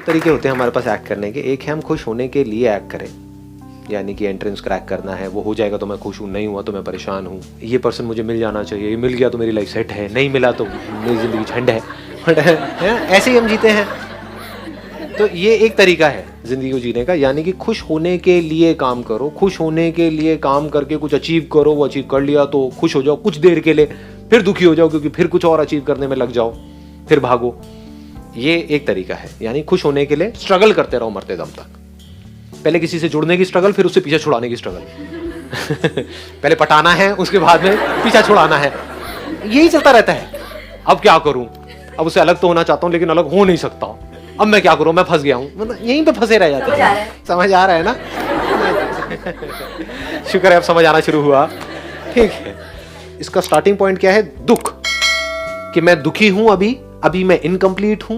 तरीके होते हैं हमारे पास एक्ट करने के। एक है हम खुश होने के लिए एक्ट करें, यानी कि एंट्रेंस क्रैक करना है, वो हो जाएगा तो मैं खुश हूँ, नहीं हुआ तो मैं परेशान हूँ, ये पर्सन मुझे मिल जाना चाहिए, ये मिल गया तो मेरी लाइफ सेट है, नहीं मिला तो मेरी ज़िंदगी झंड है। ऐसे ही हम जीते हैं। तो ये एक तरीका है ज़िंदगी को जीने का, यानी कि खुश होने के लिए काम करो, खुश होने के लिए काम करके कुछ अचीव करो, वो अचीव कर लिया तो खुश हो जाओ कुछ देर के लिए, फिर दुखी हो जाओ क्योंकि फिर कुछ और अचीव करने में लग जाओ, फिर भागो। ये एक तरीका है, यानी खुश होने के लिए स्ट्रगल करते रहो मरते दम तक। पहले किसी से जुड़ने की स्ट्रगल, फिर उससे पीछा छुड़ाने की स्ट्रगल। पहले पटाना है, उसके बाद में पीछा छुड़ाना है, यही चलता रहता है। अब क्या करूं, अब उससे अलग तो होना चाहता हूं लेकिन अलग हो नहीं सकता, अब मैं क्या करूं, मैं फंस गया हूं, मतलब यहीं पे फंसे रह जाते हैं। समझ आ रहा है ना? शुक्र है अब समझ आना शुरू हुआ। ठीक है, इसका स्टार्टिंग पॉइंट क्या है? दुख, कि मैं दुखी हूं, अभी मैं इनकम्प्लीट हूं,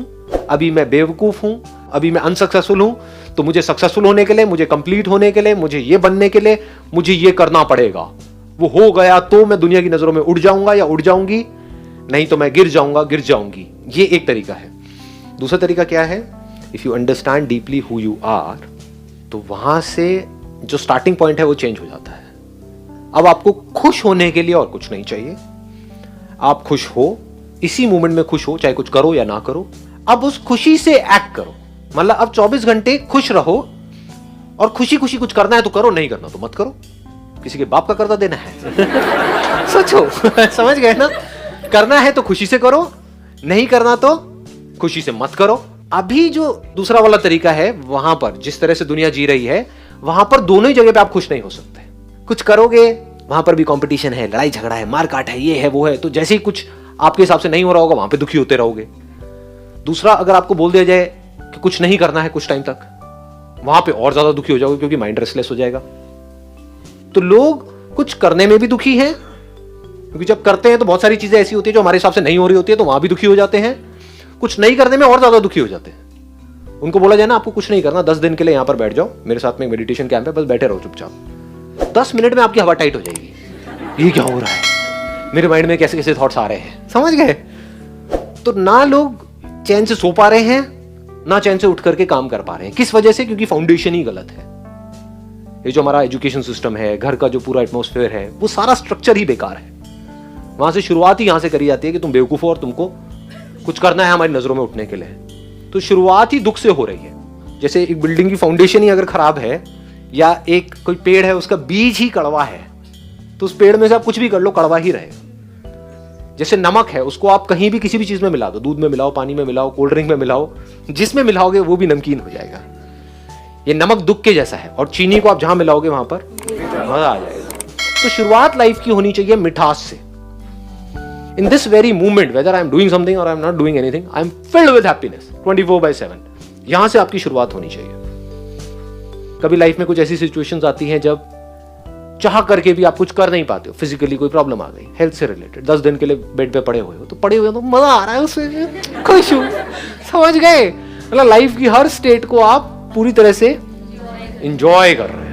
अभी मैं बेवकूफ हूं, अभी मैं अनसक्सेसफुल हूं, तो मुझे सक्सेसफुल होने के लिए, मुझे कंप्लीट होने के लिए, मुझे ये बनने के लिए मुझे ये करना पड़ेगा। वो हो गया तो मैं दुनिया की नजरों में उड़ जाऊंगा या उड़ जाऊंगी, नहीं तो मैं गिर जाऊंगा, गिर जाऊंगी। ये एक तरीका है। दूसरा तरीका क्या है? If you understand deeply who you are, तो वहां से जो स्टार्टिंग पॉइंट है वो चेंज हो जाता है। अब आपको खुश होने के लिए और कुछ नहीं चाहिए। आप खुश हो, इसी मोमेंट में खुश हो, चाहे कुछ करो या ना करो। अब उस खुशी से एक्ट करो, मतलब अब 24 घंटे खुश रहो, और खुशी खुशी कुछ करना है तो करो, नहीं करना तो मत करो। किसी के बाप का कर्जा देना है? सोचो। समझ गए ना? करना है तो खुशी से करो, नहीं करना तो खुशी से मत करो। अभी जो दूसरा वाला तरीका है, वहां पर जिस तरह से दुनिया जी रही है, वहां पर दोनों ही जगह पे आप खुश नहीं हो सकते। कुछ करोगे, वहां पर भी कंपटीशन है, लड़ाई झगड़ा है, मार काट है, ये है वो है, तो जैसे ही कुछ आपके हिसाब से नहीं हो रहा होगा, वहां पे दुखी होते रहोगे। दूसरा, अगर आपको बोल दिया जाए कि कुछ नहीं करना है कुछ टाइम तक, वहां पे और ज्यादा दुखी हो जाओगे क्योंकि माइंड रेस्टलेस हो जाएगा। तो लोग कुछ करने में भी दुखी हैं, क्योंकि जब करते हैं तो बहुत सारी चीजें ऐसी होती है जो हमारे हिसाब से नहीं हो रही होती है, तो वहां भी दुखी हो जाते हैं। कुछ नहीं करने में और ज्यादा दुखी हो जाते हैं। उनको बोला जाए ना, आपको कुछ नहीं करना, 10 दिन के लिए यहां पर बैठ जाओ, मेरे साथ में एक मेडिटेशन कैंप है, बस बैठे रहो चुपचाप। 10 मिनट में आपकी हवा टाइट हो जाएगी। ये क्या हो रहा है, मेरे माइंड में कैसे कैसे थॉट्स आ रहे हैं। समझ गए? तो ना लोग चैन से सो पा रहे हैं, ना चैन से उठ करके काम कर पा रहे हैं। किस वजह से? क्योंकि फाउंडेशन ही गलत है। ये जो हमारा एजुकेशन सिस्टम है, घर का जो पूरा एटमॉस्फेयर है, वो सारा स्ट्रक्चर ही बेकार है। वहां से शुरुआत ही यहां से करी जाती है कि तुम बेवकूफ हो और तुमको कुछ करना है हमारी नजरों में उठने के लिए। तो शुरुआत ही दुख से हो रही है। जैसे एक बिल्डिंग की फाउंडेशन ही अगर खराब है, या एक कोई पेड़ है उसका बीज ही कड़वा है, तो उस पेड़ में से आप कुछ भी कर लो, कड़वा ही रहेगा। जैसे नमक है, उसको आप कहीं भी किसी भी चीज में मिला दो, दूध में मिलाओ, पानी में मिलाओ, कोल्ड ड्रिंक में मिलाओ, जिसमें मिलाओगे वो भी नमकीन हो जाएगा। ये नमक दुख के जैसा है, और चीनी को आप जहां मिलाओगे वहां पर मजा आ जाएगा। तो शुरुआत लाइफ की होनी चाहिए मिठास से। In this very moment, whether I am doing something or I am not doing anything, I am filled with happiness 24/7. यहां से आपकी शुरुआत होनी चाहिए। कभी लाइफ में कुछ ऐसी सिचुएशंस आती हैं जब चाह करके भी आप कुछ कर नहीं पाते हो, फिजिकली कोई प्रॉब्लम आ गई, हेल्थ से रिलेटेड, 10 दिन के लिए बेड पे पड़े हुए हो, तो पड़े हुए हो तो मजा आ रहा है उसमें, खुश हूं। समझ गए? मतलब लाइफ की हर स्टेट को आप पूरी तरह से एंजॉय कर रहे हैं।